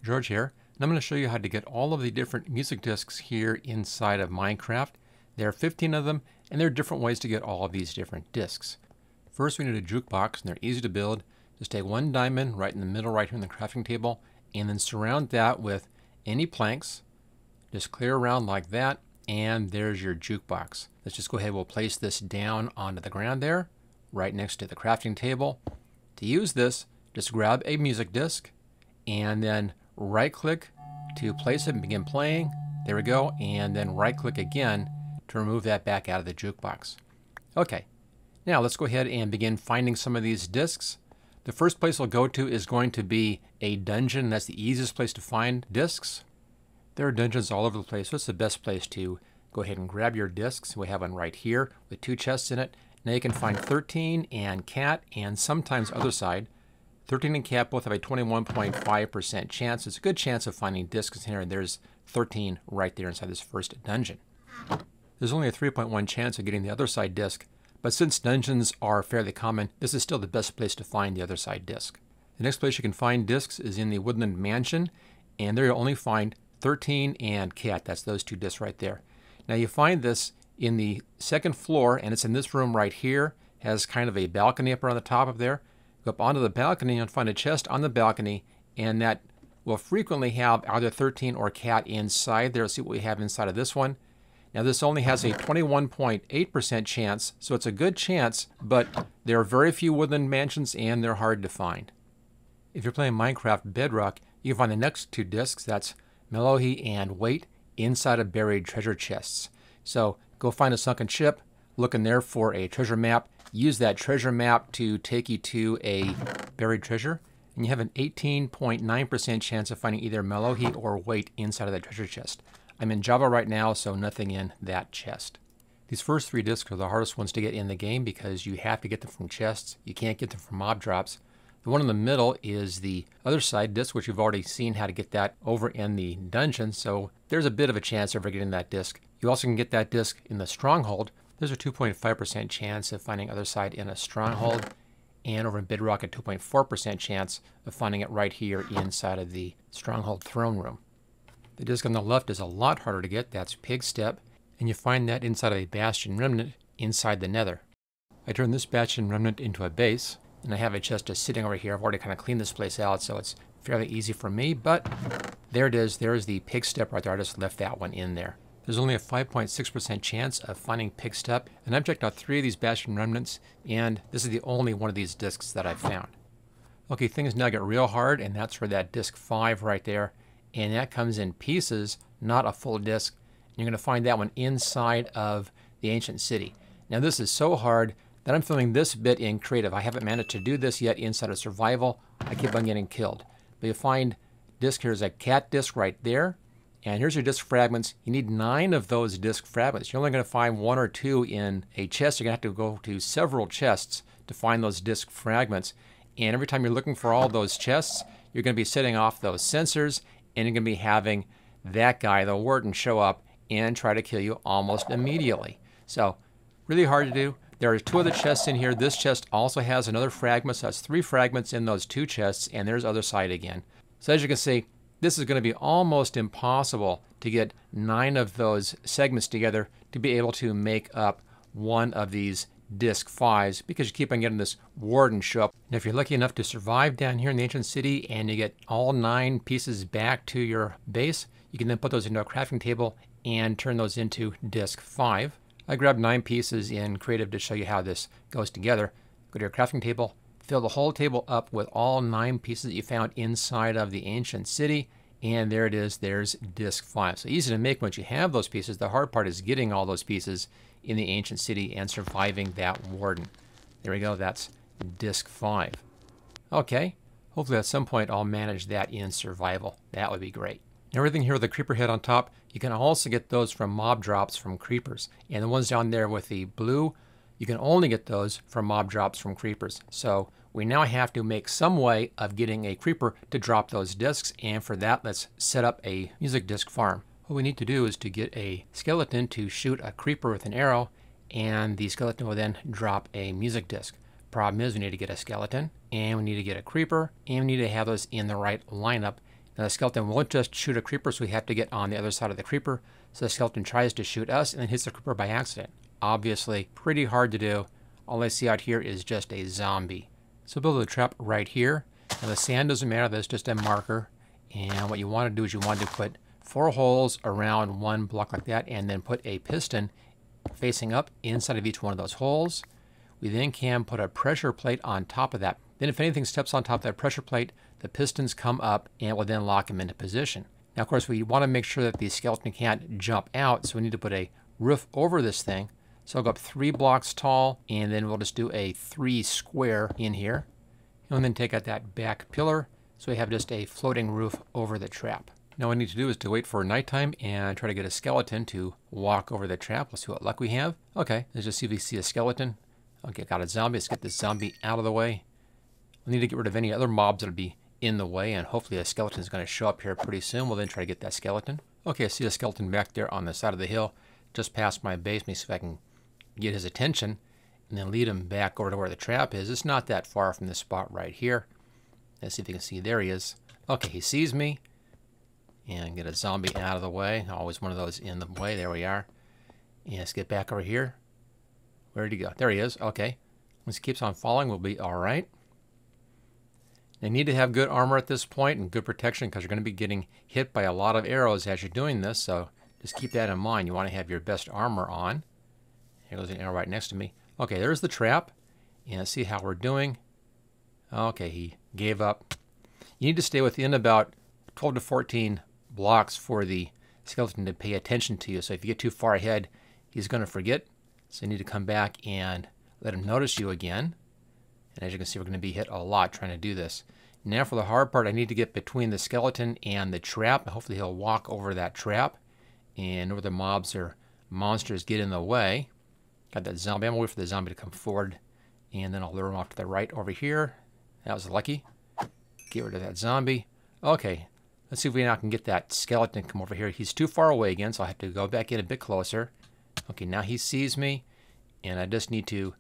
George here, and I'm going to show you how to get all of the different music discs here inside of Minecraft. There are 15 of them, and there are different ways to get all of these different discs. First, we need a jukebox, and they're easy to build. Just take one diamond right in the middle right here in the crafting table, and then surround that with any planks. Just clear around like that, and there's your jukebox. Let's just go ahead and we'll place this down onto the ground there, right next to the crafting table. To use this, just grab a music disc, and then right click to place it and begin playing. There we go. And then right click again to remove that back out of the jukebox. Okay, now let's go ahead and begin finding some of these discs. The first place we'll go to is going to be a dungeon. That's the easiest place to find discs. There are dungeons all over the place, so it's the best place to go ahead and grab your discs. We have one right here with 2 chests in it. Now you can find 13 and Cat and sometimes Otherside. 13 and Cat both have a 21.5% chance. It's a good chance of finding discs in here, and there's 13 right there inside this first dungeon. There's only a 3.1 chance of getting the Otherside disc, but since dungeons are fairly common, this is still the best place to find the Otherside disc. The next place you can find discs is in the Woodland Mansion, and there you'll only find 13 and Cat. That's those 2 discs right there. Now you find this in the second floor, and it's in this room right here. It has kind of a balcony up around the top of there. Go up onto the balcony and find a chest on the balcony, and that will frequently have either 13 or Cat inside there. Let's see what we have inside of this one. Now this only has a 21.8% chance, so it's a good chance, but there are very few woodland mansions and they're hard to find. If you're playing Minecraft Bedrock, you can find the next 2 discs, that's Melohi and Wait, inside of buried treasure chests. So go find a sunken ship, look in there for a treasure map, use that treasure map to take you to a buried treasure, and you have an 18.9% chance of finding either Melohi or Wait inside of that treasure chest. I'm in Java right now, so nothing in that chest. These first 3 discs are the hardest ones to get in the game because you have to get them from chests. You can't get them from mob drops. The one in the middle is the Otherside disc, which you've already seen how to get that over in the dungeon, so there's a bit of a chance of getting that disc. You also can get that disc in the Stronghold. There's a 2.5% chance of finding Otherside in a Stronghold, and over in Bedrock a 2.4% chance of finding it right here inside of the Stronghold throne room. The disc on the left is a lot harder to get. That's Pigstep, and you find that inside of a Bastion Remnant inside the Nether. I turned this Bastion Remnant into a base, and I have a chest just sitting over here. I've already kind of cleaned this place out, so it's fairly easy for me, but there it is. There's the Pigstep right there. I just left that one in there. There's only a 5.6% chance of finding Pigstep, and I've checked out 3 of these Bastion Remnants, and this is the only one of these discs that I've found. Okay, things now get real hard, and that's for that disc 5 right there, and that comes in pieces, not a full disc. And you're going to find that one inside of the ancient city. Now this is so hard that I'm filming this bit in creative. I haven't managed to do this yet inside of survival. I keep on getting killed. But you find disc, here's a Cat disc right there. And here's your disc fragments. You need 9 of those disc fragments. You're only going to find 1 or 2 in a chest. You're going to have to go to several chests to find those disc fragments. And every time you're looking for all those chests, you're going to be setting off those sensors, and you're going to be having that guy, the warden, show up and try to kill you almost immediately. So, really hard to do. There are 2 other chests in here. This chest also has another fragment, so that's 3 fragments in those 2 chests, and there's Otherside again. So as you can see, this is going to be almost impossible to get 9 of those segments together to be able to make up one of these disc 5s, because you keep on getting this warden show up. And if you're lucky enough to survive down here in the ancient city and you get all 9 pieces back to your base, you can then put those into a crafting table and turn those into disc 5. I grabbed 9 pieces in creative to show you how this goes together. Go to your crafting table, fill the whole table up with all 9 pieces that you found inside of the ancient city, and there it is. There's disc 5. So easy to make once you have those pieces. The hard part is getting all those pieces in the ancient city and surviving that warden. There we go. That's disc 5. Okay. Hopefully at some point I'll manage that in survival. That would be great. Everything here with the creeper head on top, you can also get those from mob drops from creepers. And the ones down there with the blue, you can only get those from mob drops from creepers. So we now have to make some way of getting a creeper to drop those discs, and for that let's set up a music disc farm. What we need to do is to get a skeleton to shoot a creeper with an arrow, and the skeleton will then drop a music disc. Problem is we need to get a skeleton, and we need to get a creeper, and we need to have those in the right lineup. Now the skeleton won't just shoot a creeper, so we have to get on the other side of the creeper. So the skeleton tries to shoot us and then hits the creeper by accident. Obviously, pretty hard to do. All I see out here is just a zombie. So build a trap right here. Now the sand doesn't matter, that's just a marker. And what you want to do is you want to put 4 holes around one block like that, and then put a piston facing up inside of each one of those holes. We then can put a pressure plate on top of that. Then if anything steps on top of that pressure plate, the pistons come up and will then lock them into position. Now of course we want to make sure that the skeleton can't jump out, so we need to put a roof over this thing. So I'll go up 3 blocks tall, and then we'll just do a 3 square in here. And then take out that back pillar, so we have just a floating roof over the trap. Now what I need to do is to wait for nighttime and try to get a skeleton to walk over the trap. Let's see what luck we have. Okay, let's just see if we see a skeleton. Okay, got a zombie. Let's get this zombie out of the way. We need to get rid of any other mobs that'll be in the way, and hopefully a skeleton is going to show up here pretty soon. We'll then try to get that skeleton. Okay, I see a skeleton back there on the side of the hill, just past my base. Let me see if I can get his attention and then lead him back over to where the trap is. It's not that far from this spot right here. Let's see if you can see. There he is. Okay, he sees me. And get a zombie out of the way. Always one of those in the way. There we are. And let's get back over here. Where did he go? There he is. Okay. Once he keeps on following, we'll be all right. You need to have good armor at this point and good protection, because you're going to be getting hit by a lot of arrows as you're doing this. So just keep that in mind. You want to have your best armor on. Here goes an arrow right next to me. Okay, there's the trap. And let's see how we're doing. Okay, he gave up. You need to stay within about 12 to 14 blocks for the skeleton to pay attention to you. So if you get too far ahead, he's going to forget. So you need to come back and let him notice you again. And as you can see, we're going to be hit a lot trying to do this. Now for the hard part, I need to get between the skeleton and the trap. Hopefully he'll walk over that trap. And where the mobs or monsters get in the way. Got that zombie. I'm going to wait for the zombie to come forward. And then I'll lure him off to the right over here. That was lucky. Get rid of that zombie. Okay. Let's see if we now can get that skeleton to come over here. He's too far away again, so I have to go back in a bit closer. Okay, now he sees me, and I just need to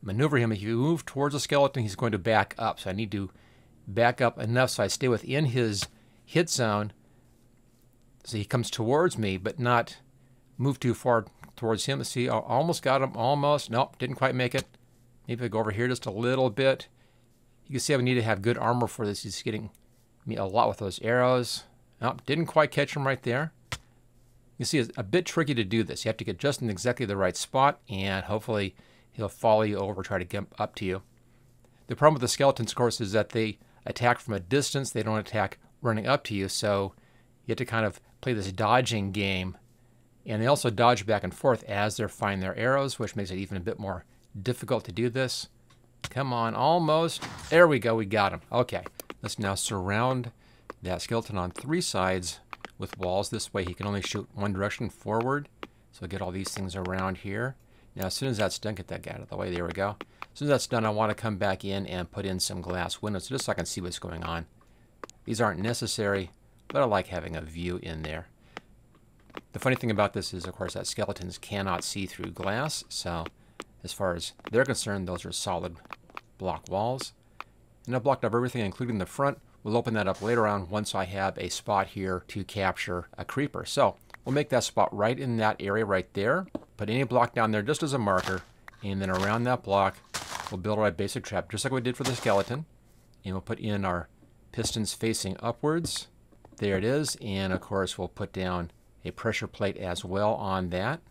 maneuver him. If you move towards the skeleton, he's going to back up. So I need to back up enough so I stay within his hit zone. So he comes towards me, but not move too far towards him. Let's see, I almost got him, almost. Nope, didn't quite make it. Maybe I go over here just a little bit. You can see I need to have good armor for this. He's getting me a lot with those arrows. Oh, didn't quite catch him right there. You see, it's a bit tricky to do this. You have to get just in exactly the right spot, and hopefully he'll follow you over, try to get up to you. The problem with the skeletons, of course, is that they attack from a distance. They don't attack running up to you, so you have to kind of play this dodging game. And they also dodge back and forth as they're firing their arrows, which makes it even a bit more difficult to do this. Come on, almost. There we go, we got him. Okay. Let's now surround that skeleton on 3 sides with walls. This way he can only shoot one direction forward. So get all these things around here. Now as soon as that's done, get that guy out of the way. There we go. As soon as that's done, I want to come back in and put in some glass windows just so I can see what's going on. These aren't necessary, but I like having a view in there. The funny thing about this is, of course, that skeletons cannot see through glass. So as far as they're concerned, those are solid block walls. And I've blocked up everything, including the front. We'll open that up later on once I have a spot here to capture a creeper. So we'll make that spot right in that area right there. Put any block down there just as a marker. And then around that block, we'll build our basic trap, just like we did for the skeleton. And we'll put in our pistons facing upwards. There it is. And of course, we'll put down a pressure plate as well on that.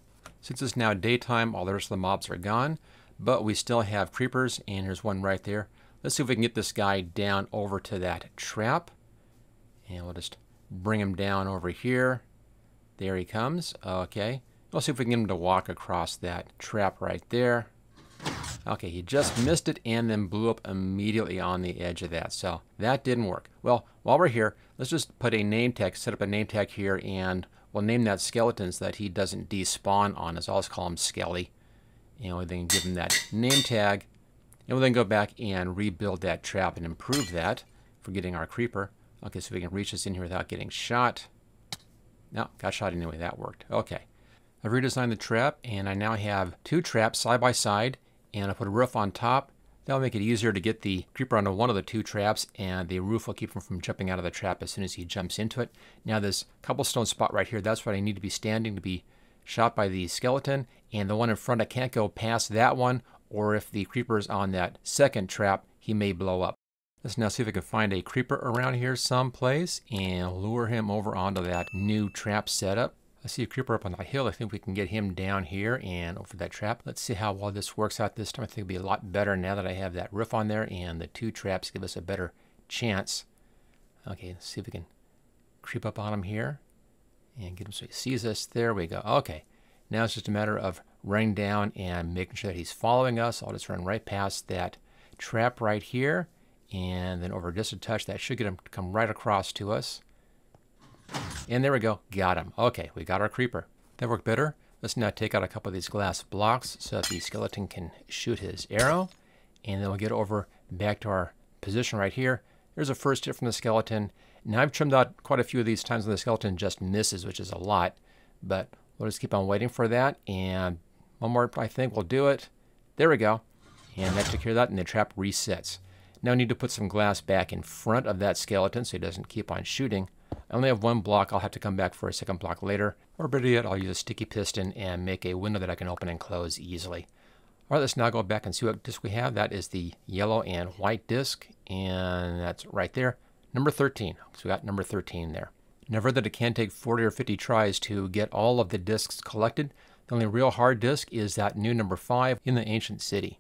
Since it's now daytime, all the rest of the mobs are gone. But we still have creepers, and here's one right there. Let's see if we can get this guy down over to that trap. And we'll just bring him down over here. There he comes. Okay. Let's see if we can get him to walk across that trap right there. Okay, he just missed it and then blew up immediately on the edge of that. So that didn't work. Well, while we're here, let's just put a name tag, set up a name tag here, and we'll name that skeleton so that he doesn't despawn on us. I'll just call him Skelly. And we'll then give him that name tag. And we'll then go back and rebuild that trap and improve that for getting our creeper. Okay, so we can reach this in here without getting shot. No, got shot anyway. That worked. Okay. I've redesigned the trap, and I now have 2 traps side by side. And I put a roof on top. That'll make it easier to get the creeper onto one of the two traps, and the roof will keep him from jumping out of the trap as soon as he jumps into it. Now this cobblestone spot right here, that's what I need to be standing to be shot by the skeleton, and the one in front, I can't go past that one, or if the creeper is on that second trap, he may blow up. Let's now see if I can find a creeper around here someplace and lure him over onto that new trap setup. I see a creeper up on the hill. I think we can get him down here and over that trap. Let's see how well this works out this time. I think it'll be a lot better now that I have that roof on there, and the two traps give us a better chance. Okay, let's see if we can creep up on him here and get him so he sees us. There we go. Okay, now it's just a matter of running down and making sure that he's following us. I'll just run right past that trap right here, and then over just a touch. That should get him to come right across to us. And there we go, got him. Okay, we got our creeper. That worked better. Let's now take out a couple of these glass blocks so that the skeleton can shoot his arrow. And then we'll get over back to our position right here. There's a first hit from the skeleton. Now I've trimmed out quite a few of these times when the skeleton just misses, which is a lot. But we'll just keep on waiting for that. And one more, I think, will do it. There we go. And that took care of that, and the trap resets. Now I need to put some glass back in front of that skeleton so he doesn't keep on shooting. I only have one block. I'll have to come back for a second block later. Or better yet, I'll use a sticky piston and make a window that I can open and close easily. All right, let's now go back and see what disc we have. That is the yellow and white disc, and that's right there. Number 13. So we got number 13 there. Never that it can take 40 or 50 tries to get all of the discs collected. The only real hard disc is that new number 5 in the ancient city.